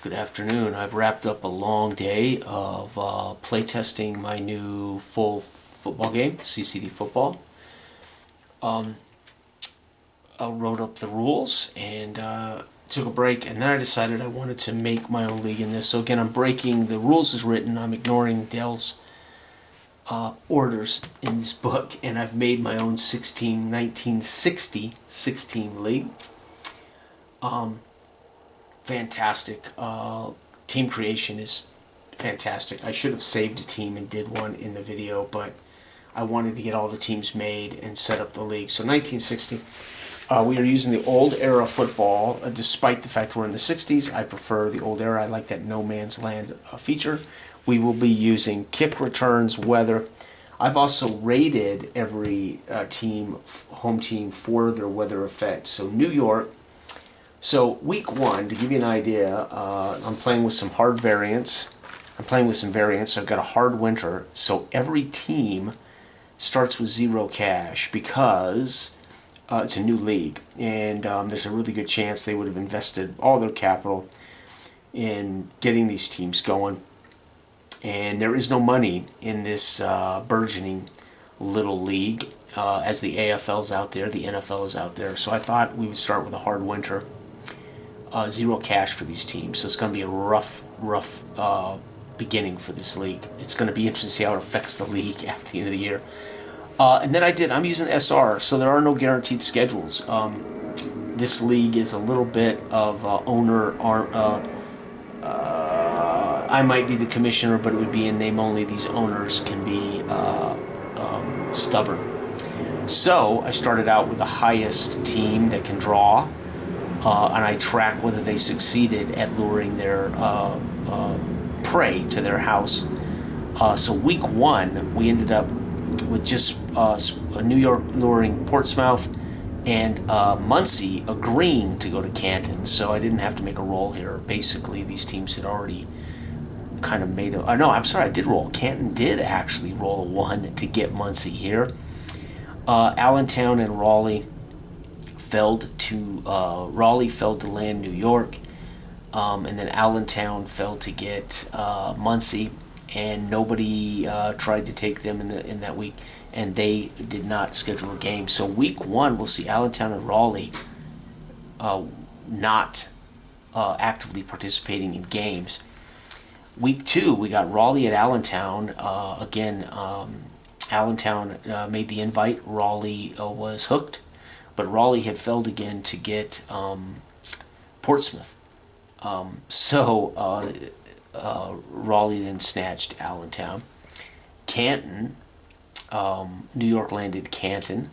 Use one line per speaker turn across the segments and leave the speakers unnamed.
Good afternoon. I've wrapped up a long day of playtesting my new full football game, CCD football. I wrote up the rules and took a break, and then I decided I wanted to make my own league in this. So again, I'm breaking the rules as written. I'm ignoring Dell's orders in this book, and I've made my own 1960 16 league. Fantastic. Team creation is fantastic. I should have saved a team and did one in the video, but I wanted to get all the teams made and set up the league. So 1960, we are using the old era football, despite the fact we're in the 60s. I prefer the old era. I like that no man's land feature. We will be using kick returns, weather. I've also rated every home team for their weather effect. So New York. So week one, to give you an idea, I'm playing with some hard variants. I'm playing with some variants. So I've got a hard winter. So every team starts with 0 cash because it's a new league, and there's a really good chance they would have invested all their capital in getting these teams going. And there is no money in this burgeoning little league, as the AFL's out there, the NFL is out there. So I thought we would start with a hard winter. 0 cash for these teams, so it's going to be a rough beginning for this league. It's going to be interesting to see how it affects the league after the end of the year. And then I'm using SR, so there are no guaranteed schedules. This league is a little bit of I might be the commissioner, but it would be in name only. These owners can be stubborn. So I started out with the highest team that can draw. And I track whether they succeeded at luring their prey to their house. So week one, we ended up with just New York luring Portsmouth and Muncie agreeing to go to Canton. So I didn't have to make a roll here. Basically, these teams had already kind of made a... no, I'm sorry, I did roll. Canton did actually roll a 1 to get Muncie here. Allentown and Raleigh Raleigh failed to land New York, and then Allentown failed to get Muncie, and nobody tried to take them in that week, and they did not schedule a game. So week one, we'll see Allentown and Raleigh not actively participating in games. Week two, we got Raleigh at Allentown. Again, Allentown made the invite. Raleigh was hooked. But Raleigh had failed again to get Portsmouth. Raleigh then snatched Allentown. Canton, New York landed Canton,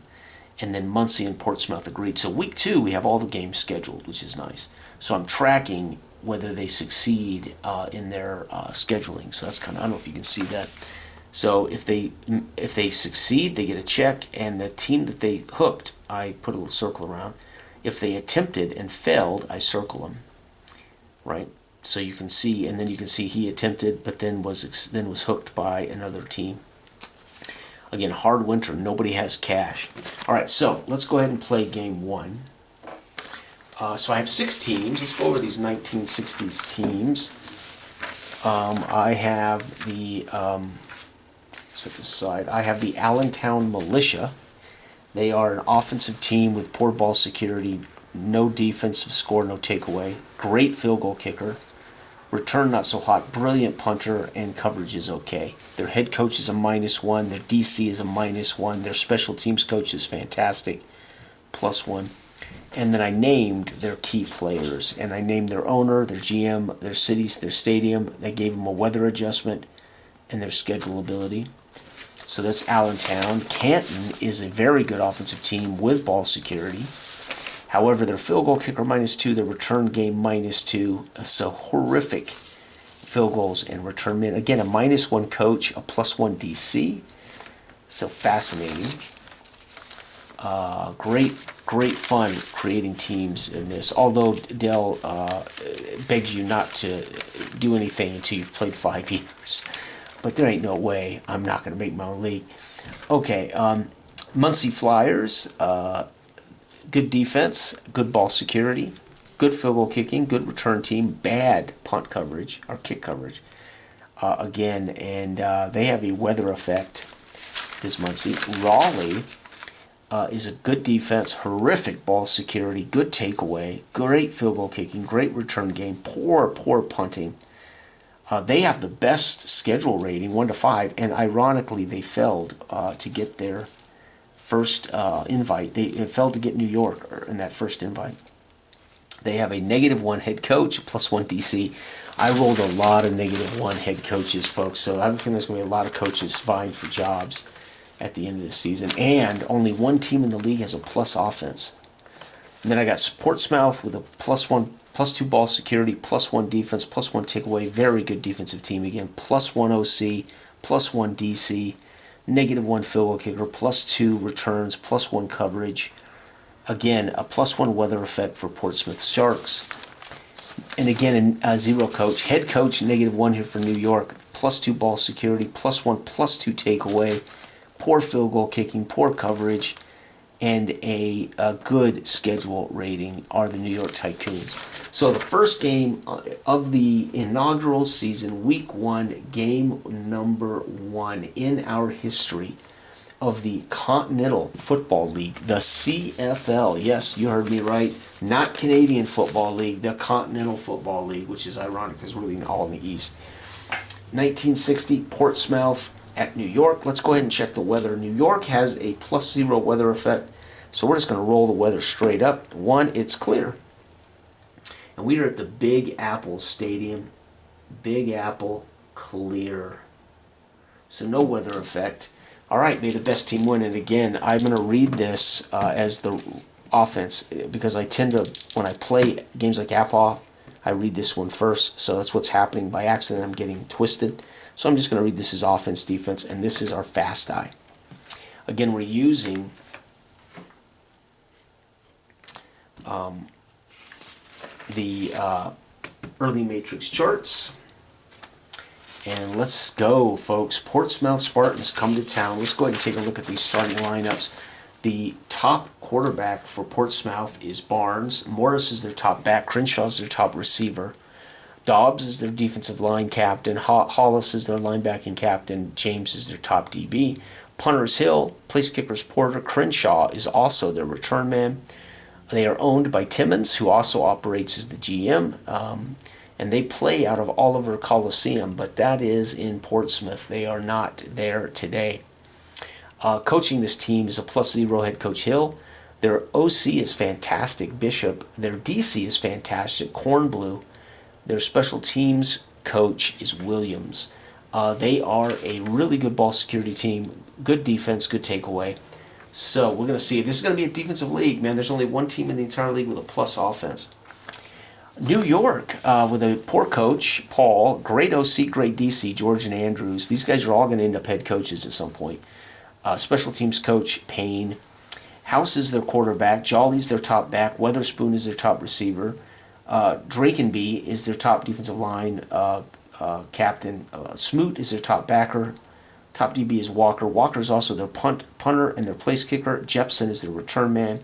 and then Muncie and Portsmouth agreed. So week two, we have all the games scheduled, which is nice. So I'm tracking whether they succeed in their scheduling. So that's kind of, I don't know if you can see that. So if they succeed, they get a check, and the team that they hooked, I put a little circle around. If they attempted and failed, I circle them, right? So you can see, and then you can see he attempted, but then was hooked by another team. Again, hard winter, nobody has cash. All right, so let's go ahead and play game one. So I have 6 teams. Let's go over these 1960s teams. I have the... set this aside. I have the Allentown Militia. They are an offensive team with poor ball security, no defensive score, no takeaway. Great field goal kicker. Return not so hot. Brilliant punter, and coverage is okay. Their head coach is a -1. Their DC is a -1. Their special teams coach is fantastic, +1. And then I named their key players, and I named their owner, their GM, their cities, their stadium. They gave them a weather adjustment and their schedulability. So that's Allentown. Canton is a very good offensive team with ball security. However, their field goal kicker -2, their return game -2. So horrific field goals and return men. Again, a -1 coach, a +1 DC. So fascinating. Great fun creating teams in this. Although Dell begs you not to do anything until you've played 5 years. But there ain't no way I'm not going to make my own league. Okay, Muncie Flyers, good defense, good ball security, good field goal kicking, good return team, bad punt coverage, or kick coverage, again, and they have a weather effect, this Muncie. Raleigh is a good defense, horrific ball security, good takeaway, great field goal kicking, great return game, poor punting. They have the best schedule rating, 1-5, and ironically, they failed to get their first invite. They failed to get New York in that first invite. They have a -1 head coach, +1 DC. I rolled a lot of -1 head coaches, folks, so I think there's going to be a lot of coaches vying for jobs at the end of the season, and only one team in the league has a plus offense. And then I got Portsmouth with a +2 ball security, +1 defense, +1 takeaway, very good defensive team again, +1 OC, +1 DC, -1 field goal kicker, +2 returns, +1 coverage. Again, a +1 weather effect for Portsmouth Sharks. And again, a 0 coach. Head coach, -1 here for New York, +2 ball security, +1, +2 takeaway, poor field goal kicking, poor coverage, and a good schedule rating are the New York Tycoons. So the first game of the inaugural season, week 1, game number 1 in our history of the Continental Football League, the CFL. Yes, you heard me right. Not Canadian Football League, the Continental Football League, which is ironic because we're really all in the East. 1960, Portsmouth at New York. Let's go ahead and check the weather. New York has a +0 weather effect, so we're just going to roll the weather straight up. 1, it's clear. And we are at the Big Apple Stadium. Big Apple, clear. So no weather effect. All right, may the best team win. And again, I'm going to read this as the offense because I tend to, when I play games like Apple, I read this one first. So that's what's happening. By accident, I'm getting twisted. So I'm just going to read this as offense, defense, and this is our fast eye. Again, we're using the early matrix charts. And let's go, folks. Portsmouth Spartans come to town. Let's go ahead and take a look at these starting lineups. The top quarterback for Portsmouth is Barnes. Morris is their top back. Crenshaw is their top receiver. Dobbs is their defensive line captain. Hollis is their linebacking captain. James is their top DB. Punters Hill. Place kickers Porter. Crenshaw is also their return man. They are owned by Timmons, who also operates as the GM. And they play out of Oliver Coliseum, but that is in Portsmouth. They are not there today. Coaching this team is a +0 head coach Hill. Their OC is fantastic, Bishop. Their DC is fantastic, Cornblue. Their special teams coach is Williams. They are a really good ball security team, good defense, good takeaway. So we're going to see. This is going to be a defensive league, man. There's only one team in the entire league with a plus offense. New York, with a poor coach, Paul, great OC, great DC, George and Andrews. These guys are all going to end up head coaches at some point. Special teams coach, Payne. House is their quarterback. Jolly's their top back. Weatherspoon is their top receiver. Drakenby is their top defensive line captain. Smoot is their top backer. Top DB is Walker. Walker is also their punter and their place kicker. Jepson is their return man.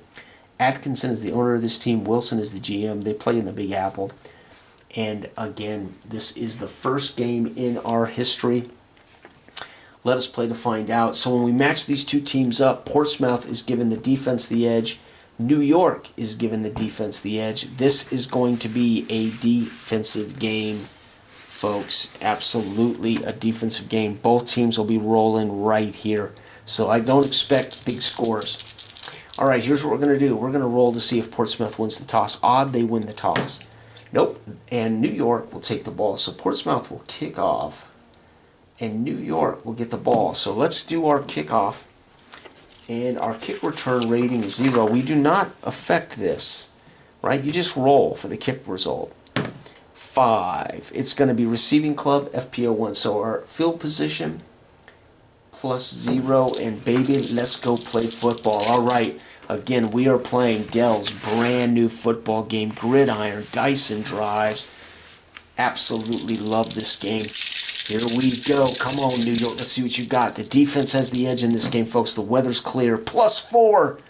Atkinson is the owner of this team. Wilson is the GM. They play in the Big Apple. And again, this is the first game in our history. Let us play to find out. So when we match these two teams up, Portsmouth is given the defense the edge. New York is given the defense the edge. This is going to be a defensive game, folks. Absolutely a defensive game. Both teams will be rolling right here. So I don't expect big scores. All right, here's what we're going to do. We're going to roll to see if Portsmouth wins the toss. Odd they win the toss. Nope. And New York will take the ball. So Portsmouth will kick off. And New York will get the ball. So let's do our kickoff. And our kick return rating is 0. We do not affect this, right? You just roll for the kick result. 5. It's going to be receiving club, FPO1. So our field position, +0. And baby, let's go play football. All right. Again, we are playing Dell's brand new football game, Gridiron, Dyson drives. Absolutely love this game. Here we go. Come on, New York. Let's see what you got. The defense has the edge in this game, folks. The weather's clear. +4.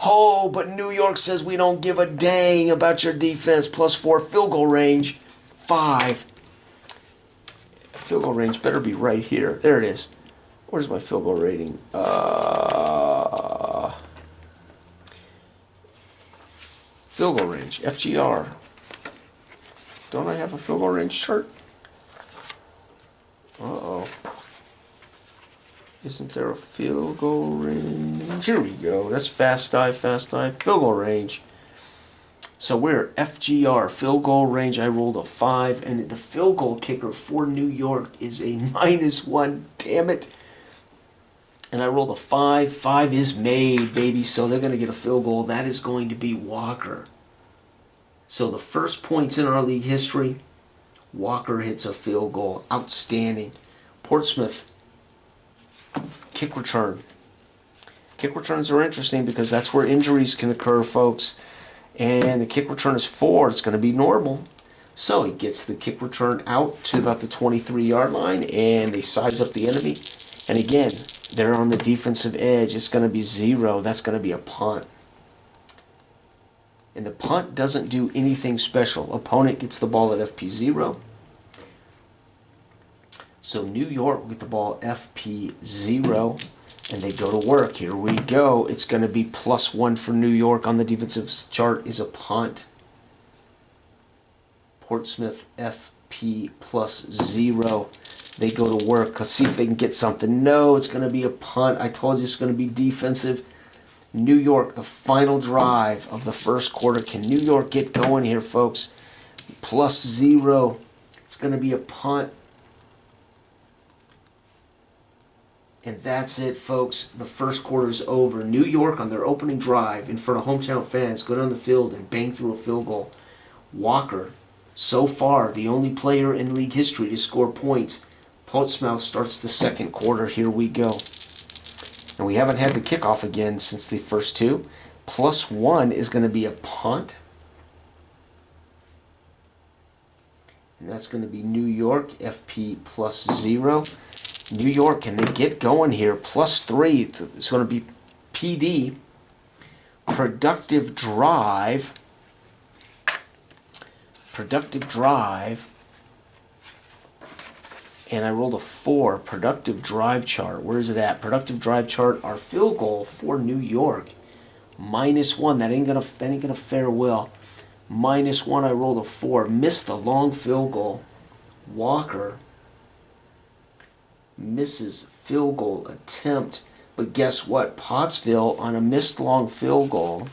Oh, but New York says we don't give a dang about your defense. +4 field goal range. 5. Field goal range better be right here. There it is. Where's my field goal rating? Field goal range. FGR. Don't I have a field goal range chart? Uh-oh. Isn't there a field goal range? Here we go. That's fast dive, field goal range. So we're FGR, field goal range. I rolled a 5, and the field goal kicker for New York is a -1. Damn it. And I rolled a 5. 5 is made, baby. So they're going to get a field goal. That is going to be Walker. So the first points in our league history, Walker hits a field goal. Outstanding. Portsmouth, kick return. Kick returns are interesting because that's where injuries can occur, folks. And the kick return is 4. It's going to be normal. So he gets the kick return out to about the 23-yard line, and they size up the enemy. And again, they're on the defensive edge. It's going to be 0. That's going to be a punt. And the punt doesn't do anything special. Opponent gets the ball at FP0. So New York will get the ball FP0, and they go to work. Here we go. It's going to be +1 for New York on the defensive chart is a punt. Portsmouth FP +0. They go to work. Let's see if they can get something. No, it's going to be a punt. I told you it's going to be defensive. New York, the final drive of the first quarter. Can New York get going here, folks? +0. It's going to be a punt. And that's it, folks. The first quarter is over. New York on their opening drive in front of hometown fans go down the field and bang through a field goal. Walker, so far, the only player in league history to score points. Portsmouth starts the second quarter. Here we go. And we haven't had the kickoff again since the first two. +1 is going to be a punt. And that's going to be New York, FP +0. New York, can they get going here? +3. It's going to be PD. Productive drive. Productive drive. And I rolled a 4. Productive drive chart. Where is it at? Productive drive chart. Our field goal for New York. -1. That ain't gonna fare well. -1. I rolled a 4. Missed a long field goal. Walker misses field goal attempt. But guess what? Pottsville on a missed long field goal.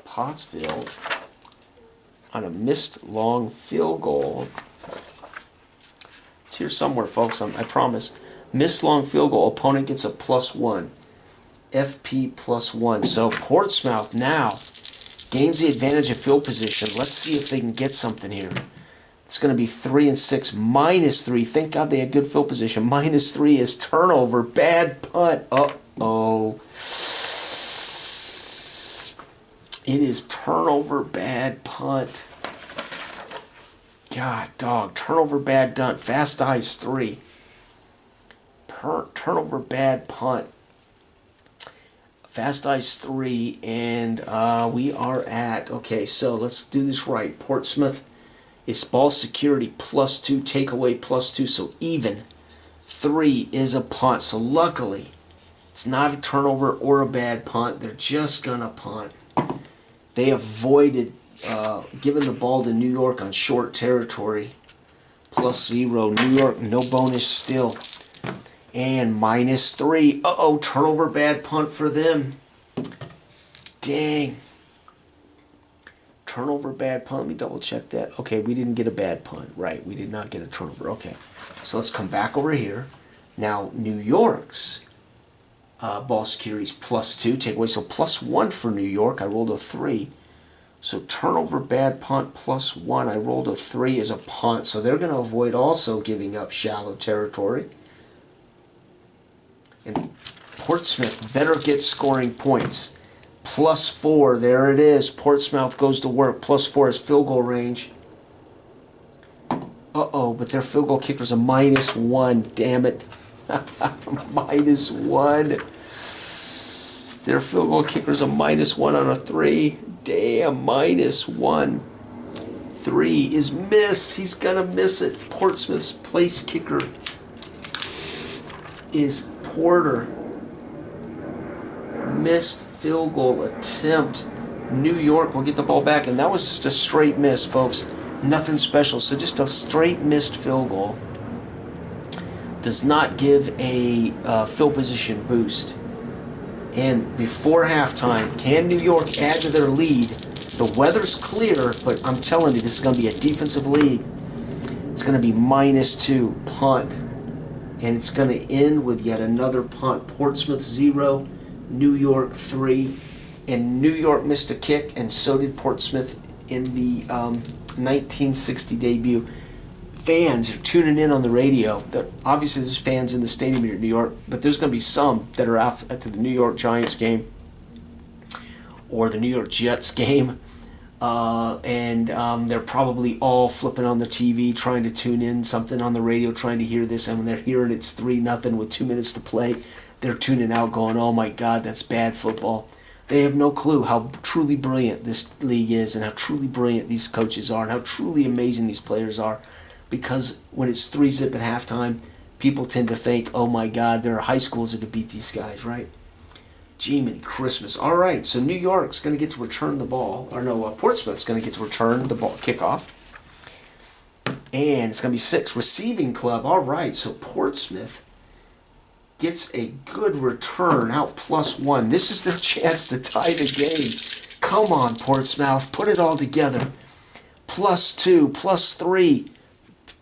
Pottsville on a missed long field goal. It's here somewhere, folks. I promise. Missed long field goal. Opponent gets a +1. FP +1. So Portsmouth now gains the advantage of field position. Let's see if they can get something here. It's going to be 3 and 6. -3. Thank God they had good field position. -3 is turnover. Bad punt. Uh-oh. It is turnover, bad punt. God, dog. Turnover, bad punt. Fast eyes 3. Turnover, bad punt. Fast eyes 3. And we are at... Okay, so let's do this right. Portsmouth is ball security +2. Takeaway +2. So even. 3 is a punt. So luckily, it's not a turnover or a bad punt. They're just going to punt. They avoided giving the ball to New York on short territory. +0. New York, no bonus still. And -3. Uh-oh, turnover, bad punt for them. Dang. Turnover, bad punt. Let me double check that. Okay, we didn't get a bad punt. Right, we did not get a turnover. Okay, so let's come back over here. Now, New York's ball security is +2. Takeaway, so +1 for New York. I rolled a 3. So turnover, bad punt, +1. I rolled a 3 as a punt. So they're going to avoid also giving up shallow territory. And Portsmouth better get scoring points. +4. There it is. Portsmouth goes to work. +4 is field goal range. Uh-oh, but their field goal kicker's a -1. Damn it. -1. Their field goal kicker's a -1 on a 3. Damn, -1. 3 is miss. He's gonna miss it. Portsmouth's place kicker is Porter. Missed field goal attempt. New York will get the ball back, and that was just a straight miss, folks. Nothing special. So just a straight missed field goal does not give a field position boost. And before halftime, can New York add to their lead? The weather's clear, but I'm telling you, this is going to be a defensive lead. It's going to be -2, punt. And it's going to end with yet another punt. Portsmouth 0, New York 3. And New York missed a kick, and so did Portsmouth in the 1960 debut. Fans are tuning in on the radio. Obviously, there's fans in the stadium here in New York, but there's going to be some that are out to the New York Giants game or the New York Jets game, and they're probably all flipping on the TV trying to tune in something on the radio, trying to hear this, and when they're hearing it's 3-0 with 2 minutes to play, they're tuning out going, oh my God, that's bad football. They have no clue how truly brilliant this league is and how truly brilliant these coaches are and how truly amazing these players are. Because when it's 3-0 at halftime, people tend to think, oh my God, there are high schools that could beat these guys, right? Gee, many Christmas. All right, so New York's going to get to return the ball. Or no, Portsmouth's going to get to return the ball, kickoff. And it's going to be 6. Receiving club. All right, so Portsmouth gets a good return, out +1. This is their chance to tie the game. Come on, Portsmouth, put it all together. +2, +3.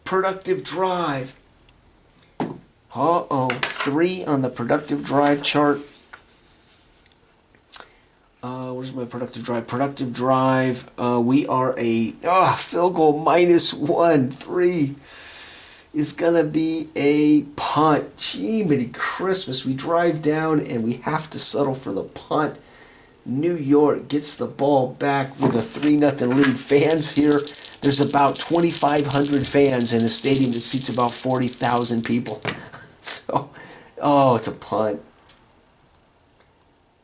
Productive drive. 3 on the productive drive chart. Where's my productive drive? Productive drive. We are a field goal -1. 3 is gonna be a punt. Gee, many Christmas. We drive down and we have to settle for the punt. New York gets the ball back with a 3-0 lead. Fans here. There's about 2,500 fans in a stadium that seats about 40,000 people. So, it's a punt.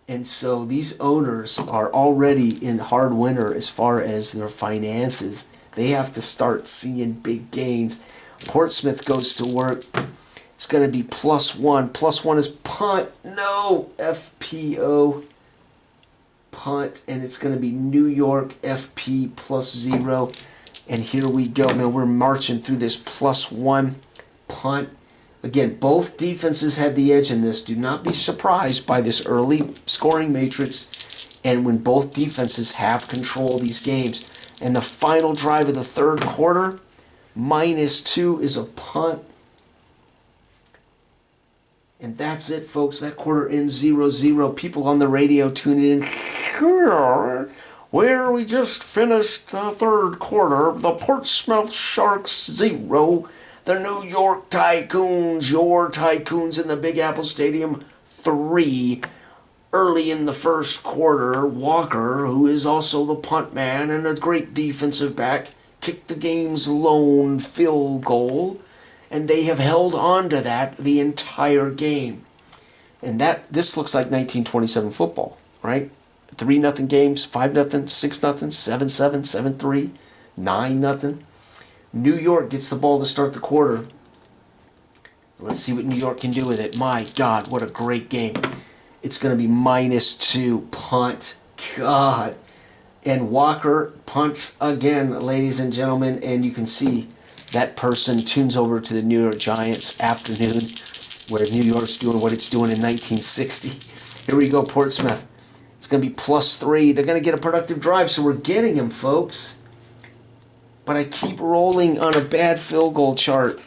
And so these owners are already in hard winter as far as their finances. They have to start seeing big gains. Portsmouth goes to work. It's going to be +1. +1 is punt. No, FPO. Punt. And it's going to be New York FP +0. And here we go, man. We're marching through this +1 punt. Again, both defenses had the edge in this. Do not be surprised by this early scoring matrix and when both defenses have control of these games. And the final drive of the third quarter, -2 is a punt. And that's it, folks. That quarter ends 0-0. People on the radio tuning in. Where we just finished the third quarter, the Portsmouth Sharks 0, the New York Tycoons, your Tycoons in the Big Apple Stadium 3. Early in the first quarter, Walker, who is also the punt man and a great defensive back, kicked the game's lone field goal, and they have held on to that the entire game. And this looks like 1927 football, right? 3-0 games, 5-0, 6-0, 7-7, 7-3, 9-0. New York gets the ball to start the quarter. Let's see what New York can do with it. My God, what a great game. It's going to be -2, punt. God. And Walker punts again, ladies and gentlemen, and you can see that person tunes over to the New York Giants afternoon, where New York's doing what it's doing in 1960. Here we go, Portsmouth. It's going to be +3. They're going to get a productive drive, so we're getting him, folks. But I keep rolling on a bad field goal chart.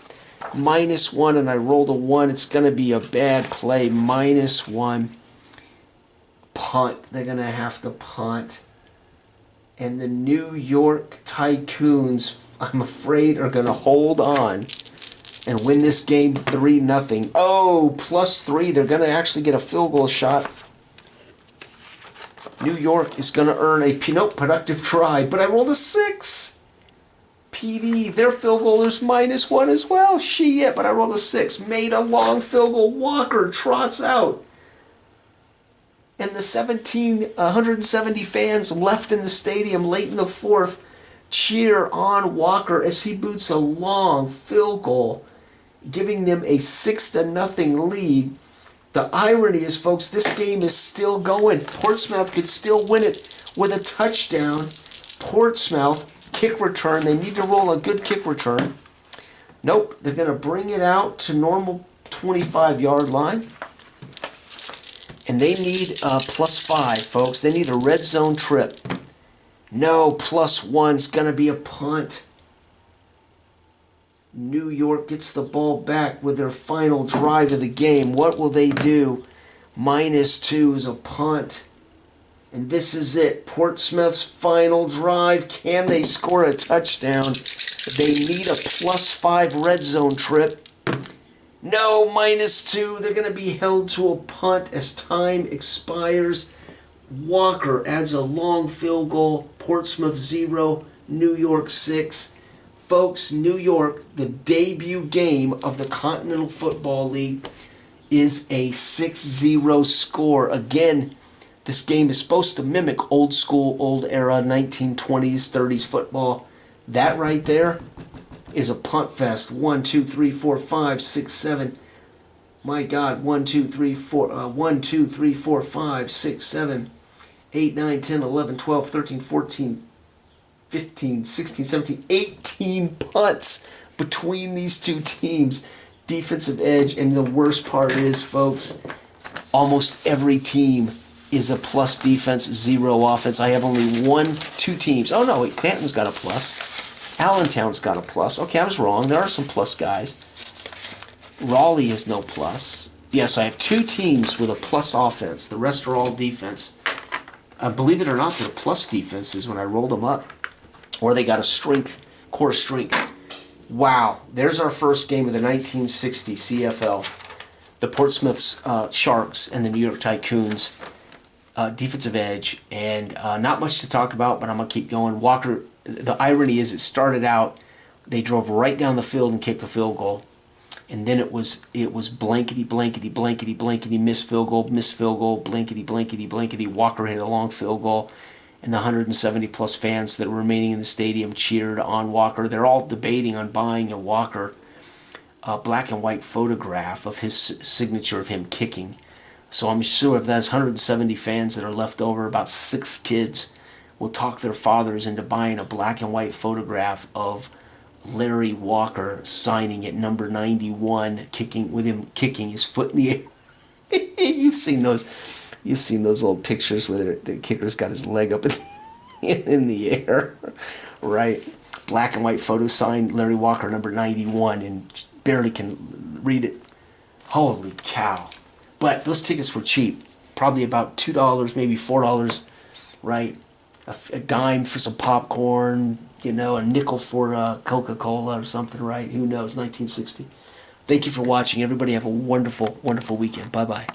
-1, and I rolled a 1. It's going to be a bad play. -1. Punt. They're going to have to punt. And the New York Tycoons, I'm afraid, are going to hold on and win this game 3-0. Oh, +3. They're going to actually get a field goal shot. New York is going to earn a productive try, but I rolled a 6. PD, their field goal is -1 as well. Shit, but I rolled a 6. Made a long field goal. Walker trots out. And the 170 fans left in the stadium late in the fourth cheer on Walker as he boots a long field goal, giving them a 6-0 lead. The irony is, folks, this game is still going. Portsmouth could still win it with a touchdown. Portsmouth, kick return. They need to roll a good kick return. Nope, they're going to bring it out to normal 25-yard line. And they need a +5, folks. They need a red zone trip. No, +1's going to be a punt. New York gets the ball back with their final drive of the game. What will they do? -2 is a punt. And this is it. Portsmouth's final drive. Can they score a touchdown? They need a +5 red zone trip. No, -2. They're going to be held to a punt as time expires. Walker adds a long field goal. Portsmouth 0, New York 6. Folks, New York, the debut game of the Continental Football League, is a 6-0 score. Again, this game is supposed to mimic old school, old era 1920s, 30s football. That right there is a punt fest. 1, 2, 3, 4, 5, 6, 7. My God, 1, 2, 3, 4, 1, 2, 3, 4, 5, 6, 7, 8, 9, 10, 11, 12, 13, 14, 15, 16, 17, 18 punts between these two teams. Defensive edge, and the worst part is, folks, almost every team is a plus defense, 0 offense. I have only 2 teams. Oh no, wait, Clanton's got a plus. Allentown's got a plus. Okay, I was wrong. There are some plus guys. Raleigh is no plus. Yes, I have 2 teams with a plus offense. The rest are all defense. Believe it or not, they're plus defenses when I rolled them up. Or they got a strength, core strength. Wow, there's our first game of the 1960 CFL. The Portsmouth Sharks and the New York Tycoons. Defensive edge, and not much to talk about, but I'm going to keep going. Walker, the irony is it started out, they drove right down the field and kicked a field goal. And then it was blankety, blankety, blankety, blankety, missed field goal, blankety, blankety, blankety. Walker hit a long field goal. And the 170-plus fans that were remaining in the stadium cheered on Walker. They're all debating on buying a Walker black and white photograph of his signature of him kicking. So I'm sure if there's 170 fans that are left over, about 6 kids will talk their fathers into buying a black and white photograph of Larry Walker signing at number 91, kicking his foot in the air. You've seen those old pictures where the kicker's got his leg up in the air, right? Black and white photo signed Larry Walker, number 91, and barely can read it. Holy cow. But those tickets were cheap. Probably about $2, maybe $4, right? A dime for some popcorn, a nickel for Coca-Cola or something, right? Who knows? 1960. Thank you for watching. Everybody have a wonderful, wonderful weekend. Bye-bye.